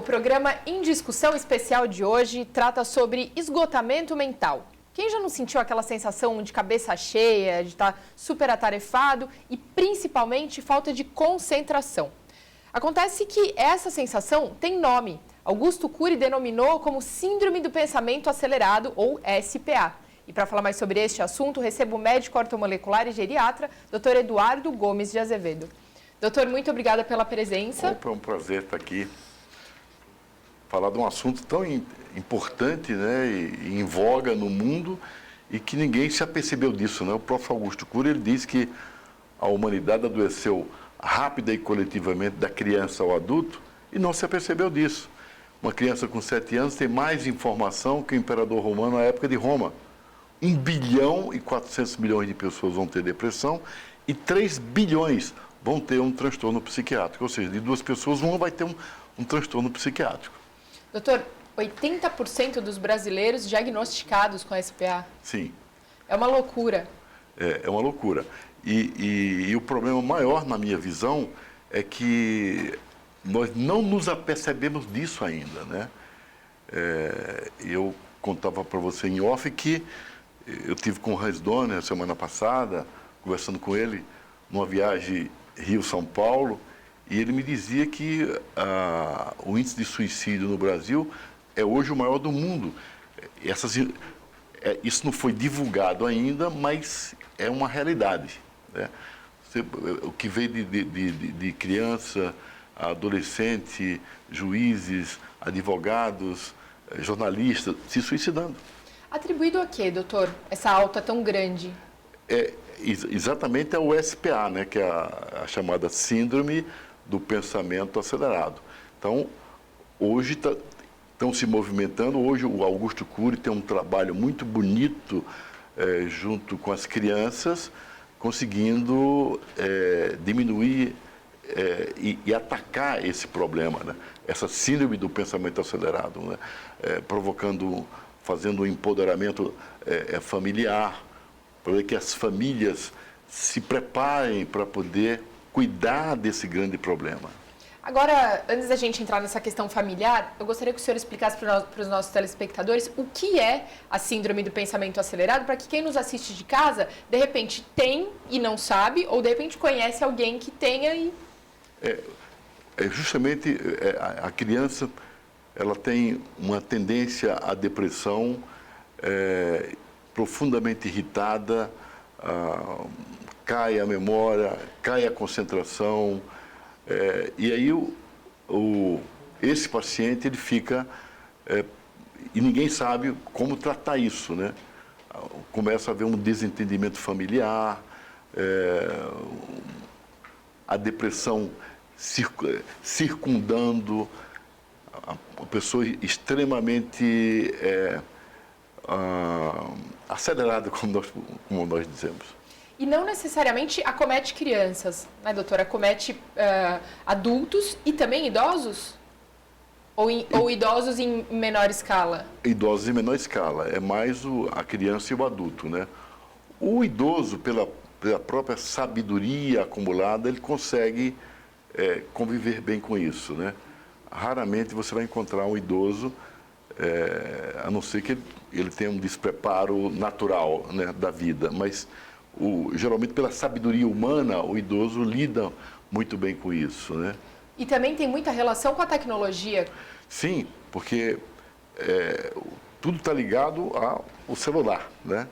programa Em Discussão especial de hoje trata sobre esgotamento mental. Quem já não sentiu aquela sensação de cabeça cheia, de estar super atarefado e principalmente falta de concentração? Acontece que essa sensação tem nome. Augusto Cury denominou como Síndrome do Pensamento Acelerado, ou SPA. E para falar mais sobre este assunto, recebo o médico ortomolecular e geriatra, Dr. Eduardo Gomes de Azevedo. Doutor, muito obrigada pela presença. Opa, é um prazer estar aqui. Falar de um assunto tão importante, né, e em voga no mundo e que ninguém se apercebeu disso, né? O próprio Augusto Cury, ele diz que a humanidade adoeceu rápida e coletivamente da criança ao adulto e não se apercebeu disso. Uma criança com 7 anos tem mais informação que o imperador romano na época de Roma. 1 bilhão e 400 milhões de pessoas vão ter depressão e 3 bilhões vão ter um transtorno psiquiátrico. Ou seja, de 2 pessoas, uma vai ter um transtorno psiquiátrico. Doutor, 80% dos brasileiros diagnosticados com SPA. Sim. É uma loucura. É uma loucura. E o problema maior, na minha visão, é que nós não nos apercebemos disso ainda, né? Eu contava para você em off que eu tive com o Hans Donner a semana passada, conversando com ele, numa viagem Rio-São Paulo, e ele me dizia que o índice de suicídio no Brasil é hoje o maior do mundo. Isso não foi divulgado ainda, mas é uma realidade, né? O que veio de criança, adolescente, juízes, advogados, jornalistas se suicidando. Atribuído a quê, doutor, essa alta tão grande? Exatamente é o SPA, né, que é a chamada Síndrome do Pensamento Acelerado. Então, hoje estão se movimentando. Hoje o Augusto Cury tem um trabalho muito bonito junto com as crianças, conseguindo diminuir e atacar esse problema, né? Essa síndrome do pensamento acelerado, né? Fazendo um empoderamento familiar, para que as famílias se preparem para poder cuidar desse grande problema. Agora, antes da gente entrar nessa questão familiar, eu gostaria que o senhor explicasse para os nossos telespectadores o que é a síndrome do pensamento acelerado, para que quem nos assiste de casa, de repente, tem e não sabe, ou de repente conhece alguém que tenha e... Justamente a criança, ela tem uma tendência à depressão profundamente irritada, cai a memória, cai a concentração, e aí esse paciente ele fica e ninguém sabe como tratar isso, né? Começa a haver um desentendimento familiar, a depressão circundando, a pessoa extremamente acelerada, como nós dizemos. E não necessariamente acomete crianças, né, doutora? Acomete adultos e também idosos? Ou idosos em menor escala? Idosos em menor escala. É mais a criança e o adulto, né? O idoso, pela própria sabedoria acumulada, ele consegue conviver bem com isso, né? Raramente você vai encontrar um idoso, a não ser que ele tenha um despreparo natural, né, da vida, mas geralmente pela sabedoria humana, o idoso lida muito bem com isso, né? E também tem muita relação com a tecnologia? Sim, porque tudo está ligado ao celular, né?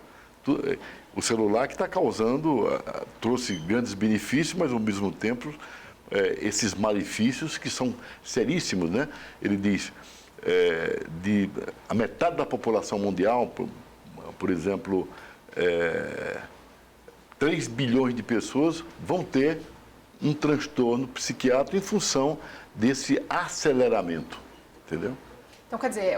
O celular que está trouxe grandes benefícios, mas ao mesmo tempo esses malefícios que são seríssimos, né? Ele diz, a metade da população mundial, por exemplo, 3 bilhões de pessoas vão ter um transtorno psiquiátrico em função desse aceleramento, entendeu? Então, quer dizer,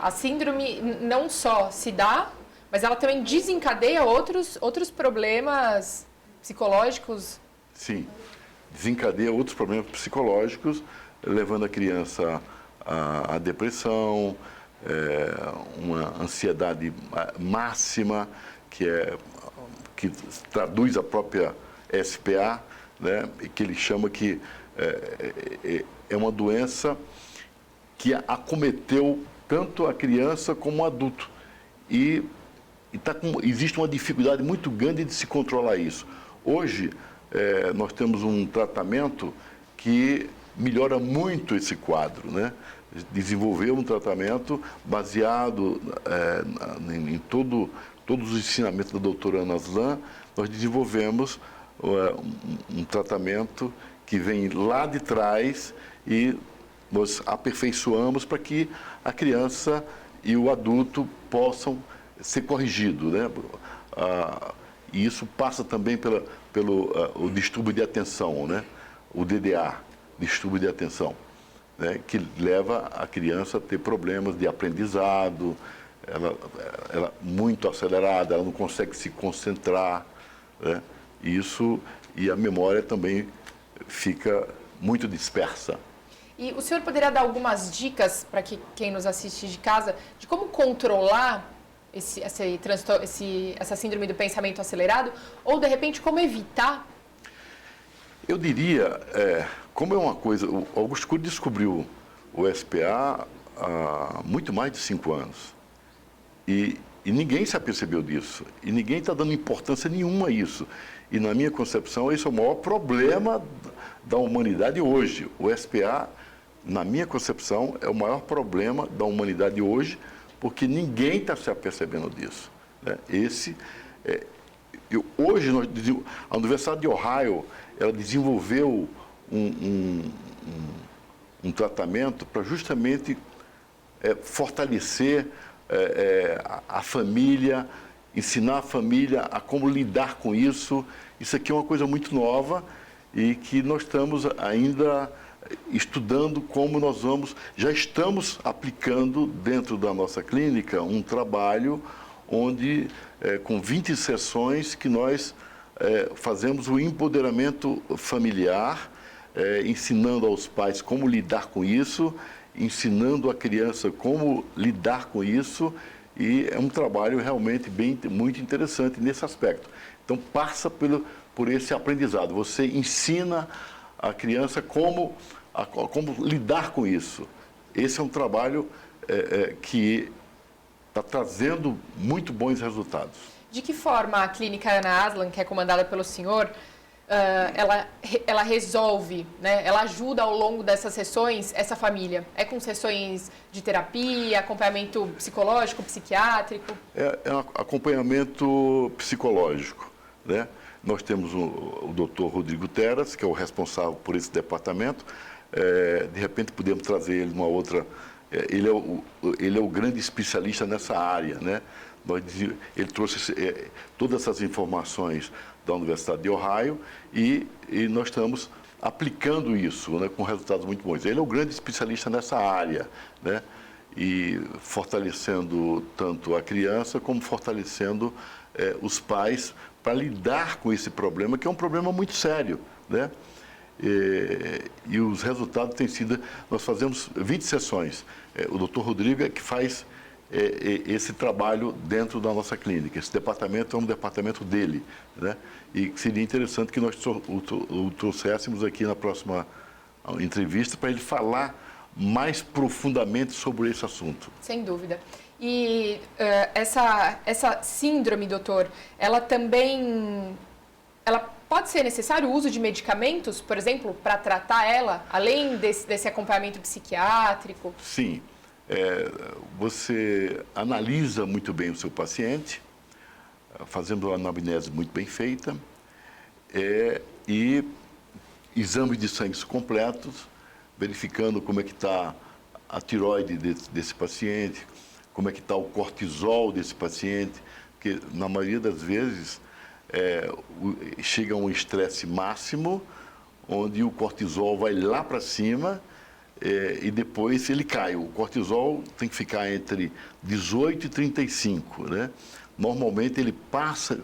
a síndrome não só se dá, mas ela também desencadeia outros problemas psicológicos? Sim, desencadeia outros problemas psicológicos, levando a criança à depressão, uma ansiedade máxima, que traduz a própria SPA, né, que ele chama que é uma doença que acometeu tanto a criança como o adulto. E existe uma dificuldade muito grande de se controlar isso. Hoje, nós temos um tratamento que melhora muito esse quadro, né? Desenvolveu um tratamento baseado em todos os ensinamentos da doutora Ana Aslan. Nós desenvolvemos um tratamento que vem lá de trás e nós aperfeiçoamos para que a criança e o adulto possam ser corrigidos, né? E isso passa também pelo o distúrbio de atenção, né? O DDA, distúrbio de atenção, né? Que leva a criança a ter problemas de aprendizado, ela muito acelerada, ela não consegue se concentrar, né? E a memória também fica muito dispersa. E o senhor poderia dar algumas dicas para quem nos assiste de casa de como controlar essa síndrome do pensamento acelerado ou, de repente, como evitar? Eu diria, como é uma coisa... O Augusto Cury descobriu o SPA há muito mais de 5 anos. E ninguém se apercebeu disso. E ninguém está dando importância nenhuma a isso. E, na minha concepção, esse é o maior problema da humanidade hoje. O SPA, na minha concepção, é o maior problema da humanidade hoje, porque ninguém está se apercebendo disso, né? Hoje, a Universidade de Ohio, ela desenvolveu um tratamento para justamente fortalecer a família, ensinar a família a como lidar com isso. Isso aqui é uma coisa muito nova e que nós estamos ainda estudando como nós já estamos aplicando dentro da nossa clínica um trabalho onde, com 20 sessões, que nós fazemos o empoderamento familiar, ensinando aos pais como lidar com isso, ensinando a criança como lidar com isso, e é um trabalho realmente muito interessante nesse aspecto. Então, passa por esse aprendizado. Você ensina a criança como lidar com isso. Esse é um trabalho que está trazendo muito bons resultados. De que forma a clínica Ana Aslan, que é comandada pelo senhor, ela resolve, né? Ela ajuda ao longo dessas sessões essa família? É com sessões de terapia, acompanhamento psicológico, psiquiátrico? É um acompanhamento psicológico, né? Nós temos o Dr. Rodrigo Teras, que é o responsável por esse departamento. De repente podemos trazer ele numa outra... Ele é o grande especialista nessa área, né? Ele trouxe todas essas informações da Universidade de Ohio e nós estamos aplicando isso, né, com resultados muito bons. Ele é o grande especialista nessa área, né? E fortalecendo tanto a criança como fortalecendo os pais para lidar com esse problema, que é um problema muito sério, né? E os resultados têm sido... Nós fazemos 20 sessões. O Dr. Rodrigo é que faz esse trabalho dentro da nossa clínica. Esse departamento é um departamento dele, né? E seria interessante que nós o trouxéssemos aqui na próxima entrevista para ele falar mais profundamente sobre esse assunto. Sem dúvida. E essa síndrome, doutor, ela também... Pode ser necessário o uso de medicamentos, por exemplo, para tratar ela, além desse acompanhamento psiquiátrico? Sim. Você analisa muito bem o seu paciente, fazendo uma anamnese muito bem feita, e exames de sangue completos, verificando como é que está a tireoide desse paciente, como é que está o cortisol desse paciente, porque na maioria das vezes chega a um estresse máximo, onde o cortisol vai lá para cima e depois ele cai. O cortisol tem que ficar entre 18 e 35, né? Normalmente ele passa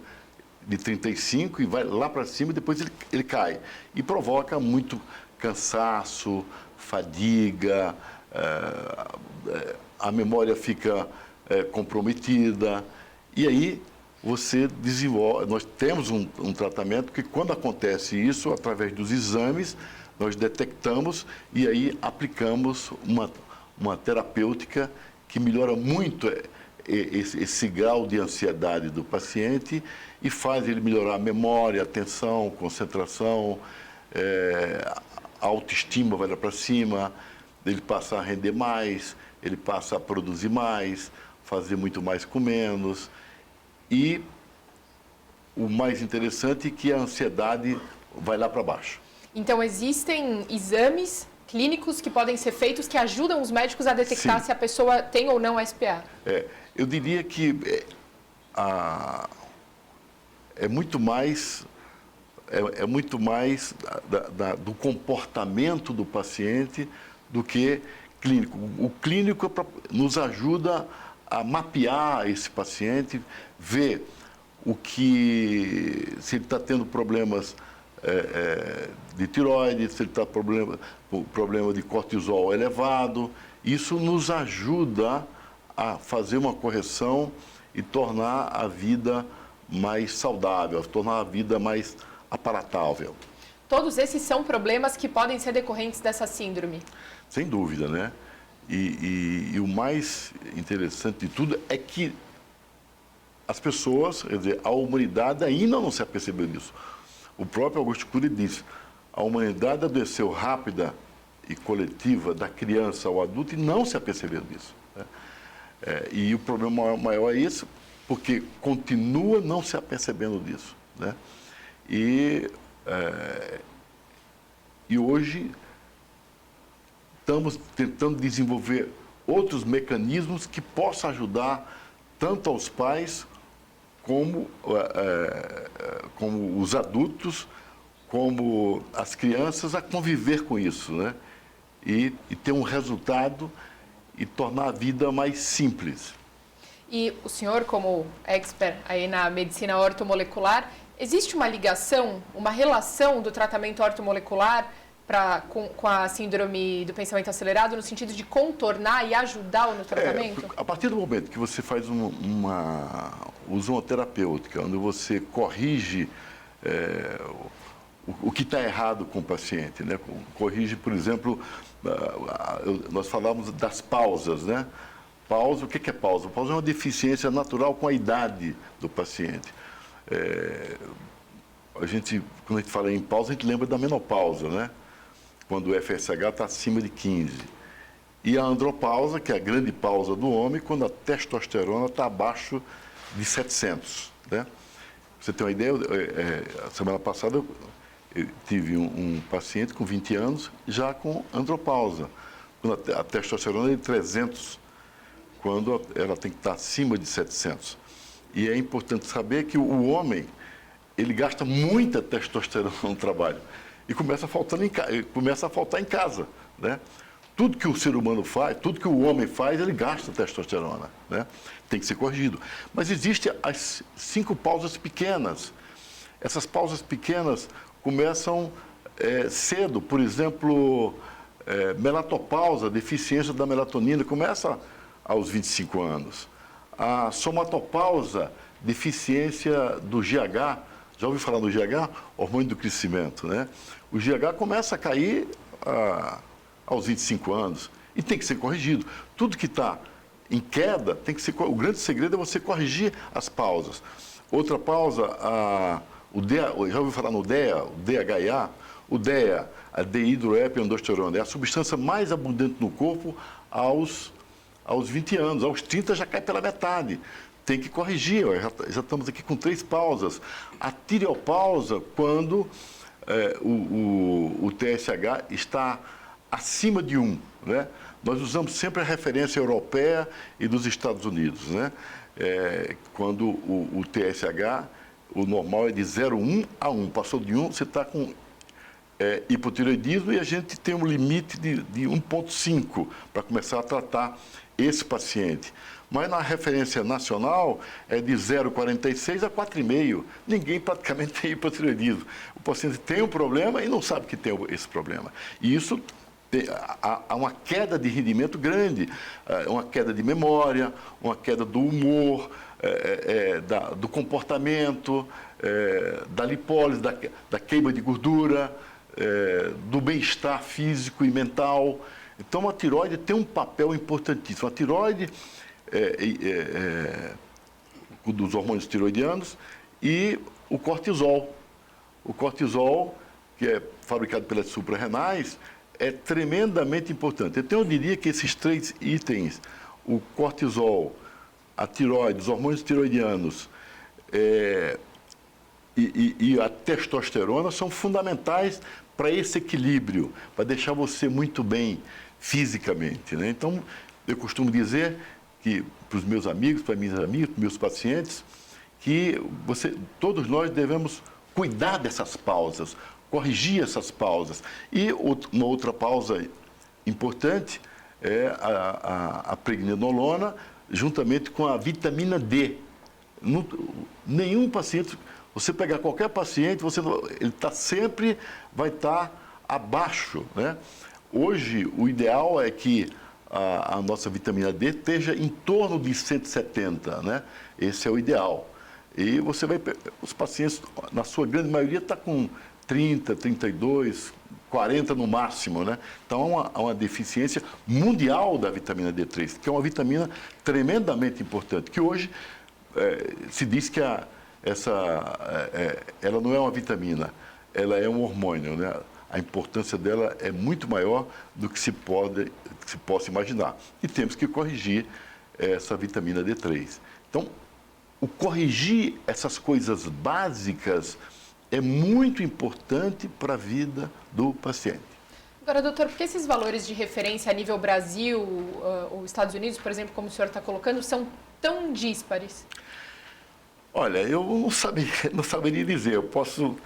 de 35 e vai lá para cima e depois ele cai. E provoca muito cansaço, fadiga, a memória fica comprometida. E aí você desenvolve... Nós temos um tratamento que, quando acontece isso, através dos exames, nós detectamos e aí aplicamos uma terapêutica que melhora muito esse grau de ansiedade do paciente e faz ele melhorar a memória, a atenção, concentração, a autoestima vai lá para cima, ele passa a render mais, ele passa a produzir mais, fazer muito mais com menos. E o mais interessante é que a ansiedade vai lá para baixo. Então, existem exames clínicos que podem ser feitos que ajudam os médicos a detectar se a pessoa tem ou não SPA? Eu diria que é muito mais do comportamento do paciente do que clínico. O clínico nos ajuda a mapear esse paciente, ver se ele está tendo problemas de tireoide, se ele está com problema de cortisol elevado. Isso nos ajuda a fazer uma correção e tornar a vida mais saudável, tornar a vida mais apalatável. Todos esses são problemas que podem ser decorrentes dessa síndrome? Sem dúvida, né? E o mais interessante de tudo é que as pessoas, quer dizer, a humanidade ainda não se apercebeu disso. O próprio Augusto Cury disse, a humanidade adoeceu rápida e coletiva da criança ao adulto e não se apercebeu disso, né? E o problema maior é isso, porque continua não se apercebendo disso, né? E hoje estamos tentando desenvolver outros mecanismos que possam ajudar tanto aos pais como os adultos, como as crianças a conviver com isso, né? E ter um resultado e tornar a vida mais simples. E o senhor, como expert aí na medicina ortomolecular, existe uma ligação, uma relação do tratamento ortomolecular com a síndrome do pensamento acelerado, no sentido de contornar e ajudar no tratamento? A partir do momento que você faz usa uma terapêutica, onde você corrige o que está errado com o paciente, né? Corrige, por exemplo, nós falamos das pausas, né? Pausa, o que é pausa? Pausa é uma deficiência natural com a idade do paciente. Quando a gente fala em pausa, a gente lembra da menopausa, né? Quando o FSH está acima de 15. E a andropausa, que é a grande pausa do homem, quando a testosterona está abaixo de 700, né? Pra você ter uma ideia, a semana passada eu tive um paciente com 20 anos já com andropausa, quando a testosterona é de 300, quando ela tem que estar acima de 700. E é importante saber que o homem, ele gasta muita testosterona no trabalho e começa a faltar em casa, né? Tudo que o ser humano faz, tudo que o homem faz, ele gasta testosterona, né? Tem que ser corrigido. Mas existem as 5 pausas pequenas. Essas pausas pequenas começam cedo. Por exemplo, melatopausa, deficiência da melatonina, começa aos 25 anos. A somatopausa, deficiência do GH, já ouviu falar do GH? Hormônio do crescimento, né? O GH começa a cair aos 25 anos e tem que ser corrigido. Tudo que está em queda, tem que ser. O grande segredo é você corrigir as pausas. Outra pausa, já ouviu falar no DEA, o DHA? O DEA, a dehidroepiandrosterona, é a substância mais abundante no corpo aos 20 anos. Aos 30 já cai pela metade. Tem que corrigir, já estamos aqui com 3 pausas. A tireopausa, quando o TSH está acima de 1, né? Nós usamos sempre a referência europeia e dos Estados Unidos, né? Quando o TSH, o normal é de 0,1 a 1. Passou de 1, você está com hipotireoidismo e a gente tem um limite de 1,5 para começar a tratar esse paciente. Mas na referência nacional é de 0,46 a 4,5. Ninguém praticamente tem hipotireoidismo. O paciente tem um problema e não sabe que tem esse problema. E isso há uma queda de rendimento grande, uma queda de memória, uma queda do humor, do comportamento, da lipólise, da queima de gordura, do bem-estar físico e mental. Então, a tireoide tem um papel importantíssimo. A tireoide dos hormônios tiroidianos e o cortisol. O cortisol, que é fabricado pelas suprarrenais, é tremendamente importante. Então, eu diria que esses 3 itens, o cortisol, a tireoide, os hormônios tiroidianos e a testosterona são fundamentais para esse equilíbrio, para deixar você muito bem fisicamente, né? Então, eu costumo dizer que para os meus amigos, para minhas amigas, para meus pacientes, que todos nós devemos cuidar dessas pausas, corrigir essas pausas. E uma outra pausa importante é a pregnenolona, juntamente com a vitamina D. Nenhum paciente, você pegar qualquer paciente, ele sempre vai estar abaixo, né? Hoje, o ideal é que a nossa vitamina D esteja em torno de 170, né? Esse é o ideal. E os pacientes, na sua grande maioria, está com 30, 32, 40 no máximo, né? Então, há uma deficiência mundial da vitamina D3, que é uma vitamina tremendamente importante, que hoje se diz que ela não é uma vitamina, ela é um hormônio, né? A importância dela é muito maior do que se possa imaginar. E temos que corrigir essa vitamina D3. Então, o corrigir essas coisas básicas é muito importante para a vida do paciente. Agora, doutor, por que esses valores de referência a nível Brasil ou Estados Unidos, por exemplo, como o senhor está colocando, são tão díspares? Olha, eu não saberia dizer. Eu posso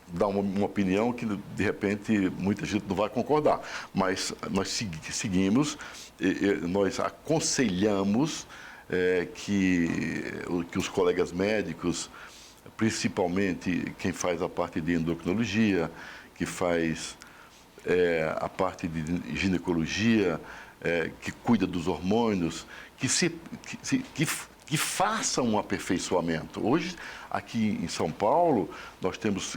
dar uma opinião que, de repente, muita gente não vai concordar. Mas nós seguimos, nós aconselhamos que os colegas médicos, principalmente quem faz a parte de endocrinologia, que faz a parte de ginecologia, que cuida dos hormônios, que façam um aperfeiçoamento. Hoje, aqui em São Paulo, nós temos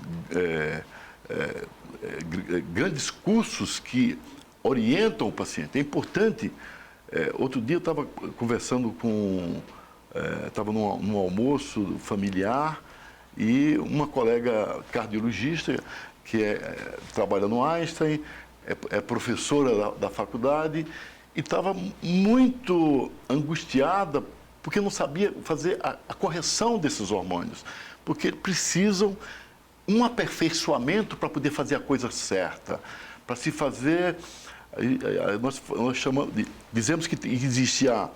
grandes cursos que orientam o paciente. É importante. Outro dia eu estava conversando estava num almoço familiar e uma colega cardiologista que trabalha no Einstein, é professora da faculdade e estava muito angustiada porque não sabia fazer a correção desses hormônios, porque precisam um aperfeiçoamento para poder fazer a coisa certa, para se fazer. Nós dizemos que existe a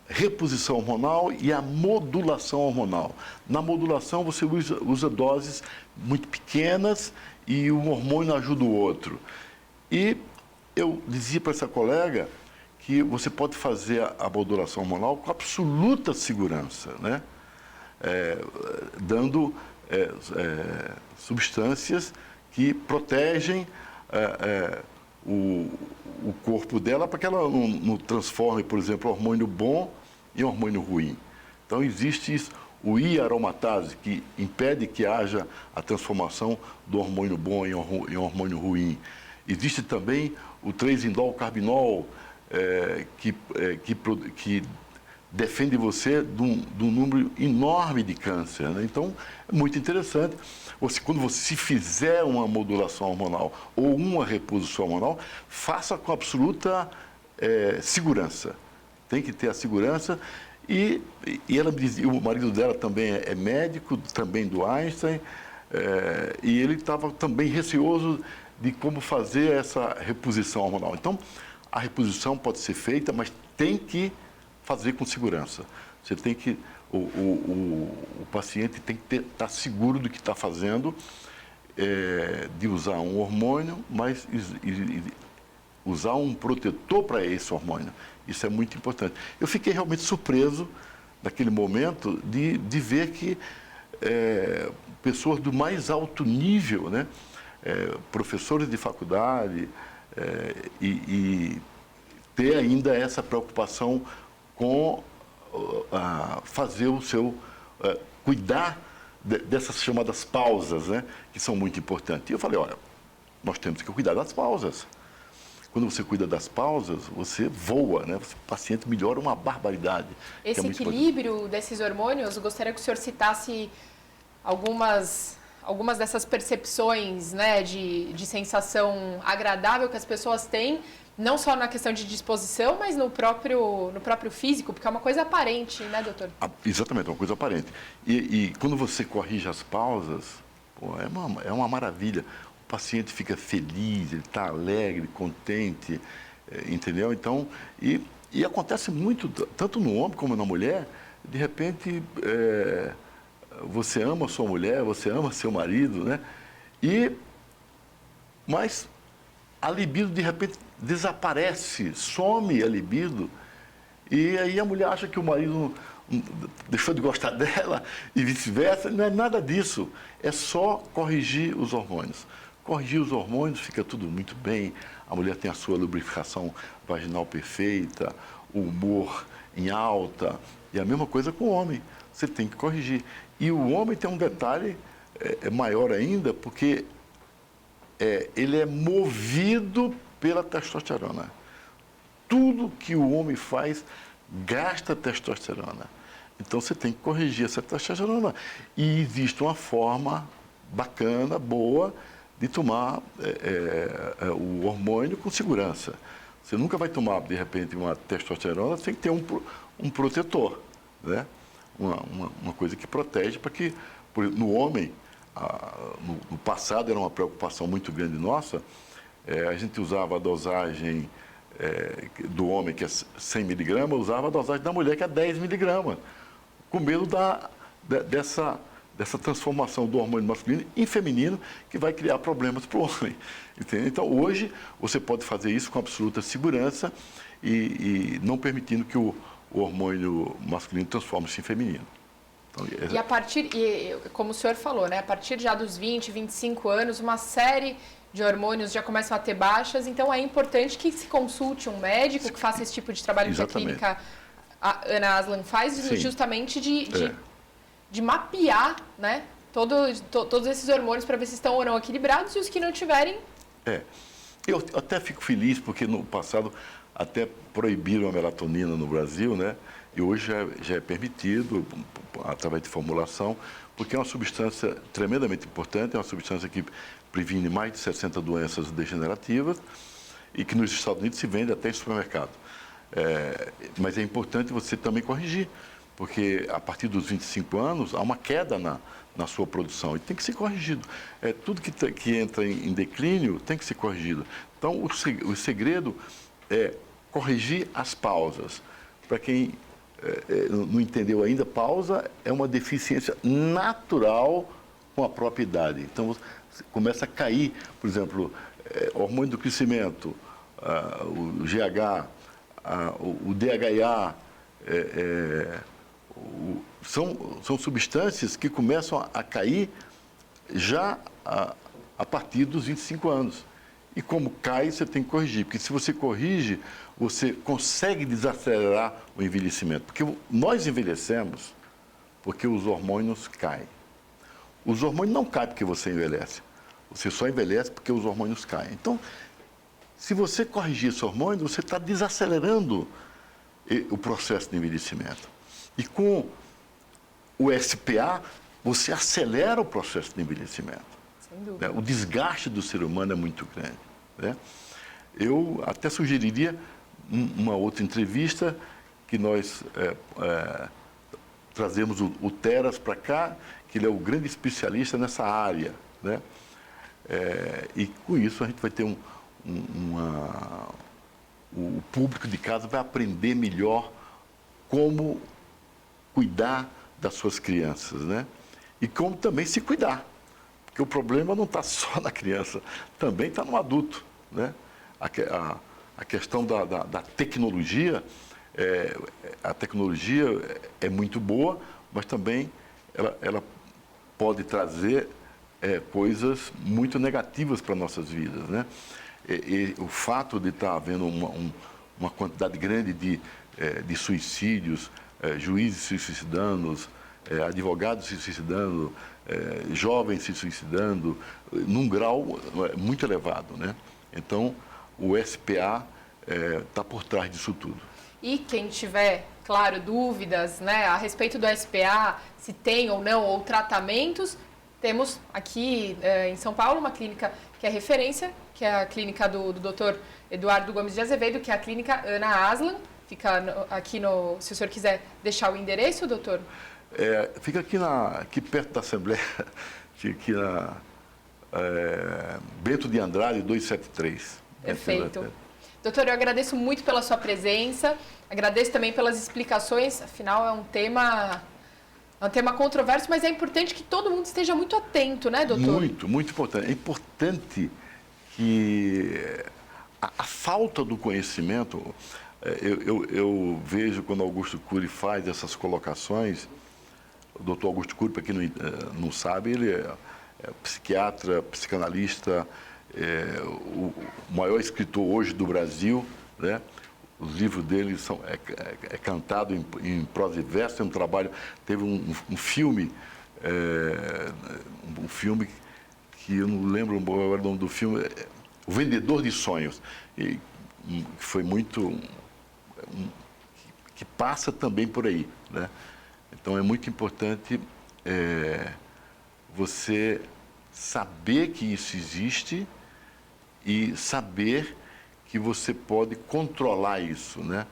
reposição hormonal e a modulação hormonal. Na modulação, você usa doses muito pequenas e um hormônio ajuda o outro. E eu dizia para essa colega que você pode fazer a modulação hormonal com absoluta segurança, né? Dando substâncias que protegem o corpo dela para que ela não transforme, por exemplo, hormônio bom em hormônio ruim. Então, existe isso, o I-aromatase, que impede que haja a transformação do hormônio bom em hormônio ruim. Existe também o 3-indol-carbinol, que defende você de um número enorme de câncer, né? Então, é muito interessante. Quando você fizer uma modulação hormonal ou uma reposição hormonal, faça com absoluta segurança. Tem que ter a segurança. E ela dizia, o marido dela também é médico, também do Einstein, e ele estava também receoso de como fazer essa reposição hormonal. Então, a reposição pode ser feita, mas tem que fazer com segurança. Você tem que, o paciente tem que estar seguro do que está fazendo, de usar um hormônio, mas usar um protetor para esse hormônio. Isso é muito importante. Eu fiquei realmente surpreso, naquele momento, de ver que pessoas do mais alto nível, né, professores de faculdade, e ter ainda essa preocupação com fazer o seu cuidar dessas chamadas pausas, né, que são muito importantes. E eu falei, olha, nós temos que cuidar das pausas. quando você cuida das pausas, você voa, né? O paciente melhora uma barbaridade. Esse equilíbrio desses hormônios, eu gostaria que o senhor citasse algumas dessas percepções, né, de sensação agradável que as pessoas têm, não só na questão de disposição, mas no próprio físico, porque é uma coisa aparente, né, doutor? Exatamente, uma coisa aparente. E quando você corrige as pausas, pô, é uma maravilha. O paciente fica feliz, ele está alegre, contente, entendeu? Então, e acontece muito, tanto no homem como na mulher, de repente, você ama sua mulher, você ama seu marido, né? Mas a libido, de repente, desaparece, some a libido, e aí a mulher acha que o marido deixou de gostar dela e vice-versa. Não é nada disso, é só corrigir os hormônios. Corrigir os hormônios, fica tudo muito bem, a mulher tem a sua lubrificação vaginal perfeita, o humor em alta, e a mesma coisa com o homem, você tem que corrigir. E o homem tem um detalhe maior ainda, porque ele é movido pela testosterona. Tudo que o homem faz gasta testosterona. Então você tem que corrigir essa testosterona. E existe uma forma bacana, boa, de tomar o hormônio com segurança. Você nunca vai tomar, de repente, uma testosterona sem ter um protetor, né? Uma coisa que protege, para que, no homem, no passado era uma preocupação muito grande nossa, a gente usava a dosagem do homem, que é 100 miligramas, usava a dosagem da mulher, que é 10 miligramas, com medo dessa transformação do hormônio masculino em feminino, que vai criar problemas para o homem. Entende? Então, hoje, você pode fazer isso com absoluta segurança e não permitindo que o hormônio masculino transforme-se em feminino. Então, E a partir, como o senhor falou, né, a partir já dos 20, 25 anos, uma série de hormônios já começam a ter baixas, então é importante que se consulte um médico que faça esse tipo de trabalho que a clínica Ana Aslan faz, Sim. justamente de mapear, né, todos esses hormônios para ver se estão ou não equilibrados, e os que não tiverem... Eu até fico feliz, porque no passado até proibiram a melatonina no Brasil, né? E hoje já é permitido, através de formulação, porque é uma substância tremendamente importante, é uma substância que previne mais de 60 doenças degenerativas e que nos Estados Unidos se vende até em supermercado. Mas é importante você também corrigir, porque a partir dos 25 anos há uma queda na sua produção e tem que ser corrigido. Tudo que entra em declínio tem que ser corrigido. Então, o segredo é corrigir as pausas. Para quem não entendeu ainda, pausa é uma deficiência natural com a própria idade. Então, você começa a cair, por exemplo, hormônio do crescimento, o GH, o DHA, são substâncias que começam a cair já a partir dos 25 anos. E como cai, você tem que corrigir, porque se você corrige, você consegue desacelerar o envelhecimento. Porque nós envelhecemos porque os hormônios caem. Os hormônios não caem porque você envelhece. Você só envelhece porque os hormônios caem. Então, se você corrigir esse hormônio, você está desacelerando o processo de envelhecimento. E com o SPA, você acelera o processo de envelhecimento. Sem dúvida. O desgaste do ser humano é muito grande, né? Eu até sugeriria uma outra entrevista, que nós trazemos o Teras para cá, que ele é o grande especialista nessa área, né? E com isso a gente vai ter o público de casa vai aprender melhor como cuidar das suas crianças, né? E como também se cuidar. Porque o problema não está só na criança, também está no adulto, né? A questão da tecnologia, a tecnologia é muito boa, mas também ela pode trazer coisas muito negativas para nossas vidas, né? E o fato de estar havendo uma quantidade grande de suicídios, juízes se suicidando, advogados se suicidando, jovens se suicidando, num grau muito elevado, né? Então, o SPA está por trás disso tudo. E quem tiver, claro, dúvidas, né, a respeito do SPA, se tem ou não, ou tratamentos, temos aqui em São Paulo uma clínica que é referência, que é a clínica do Dr. Eduardo Gomes de Azevedo, que é a clínica Ana Aslan. Fica aqui se o senhor quiser deixar o endereço, doutor. Fica aqui perto da Assembleia, aqui na Bento de Andrade, 273. Perfeito. Doutor, eu agradeço muito pela sua presença, agradeço também pelas explicações, afinal é um tema controverso, mas é importante que todo mundo esteja muito atento, né, doutor? Muito, muito importante. É importante que a falta do conhecimento, eu vejo quando Augusto Cury faz essas colocações, o doutor Augusto Cury, para quem não sabe, ele é psiquiatra, psicanalista, o maior escritor hoje do Brasil, né? Os livros dele é cantado em prosa e verso, tem um trabalho, teve um filme que eu não lembro agora o nome do filme, O Vendedor de Sonhos, e foi muito, que passa também por aí, né? Então é muito importante você saber que isso existe e saber que você pode controlar isso, né?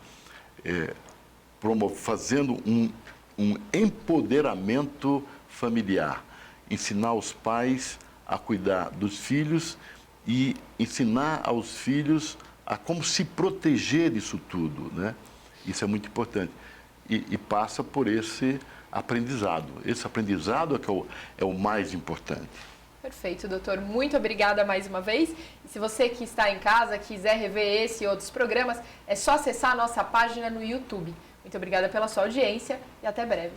Fazendo um empoderamento familiar, ensinar os pais a cuidar dos filhos e ensinar aos filhos a como se proteger disso tudo, né? Isso é muito importante e passa por esse aprendizado. Esse aprendizado é o mais importante. Perfeito, doutor. Muito obrigada mais uma vez. E se você que está em casa quiser rever esse e outros programas, é só acessar a nossa página no YouTube. Muito obrigada pela sua audiência e até breve.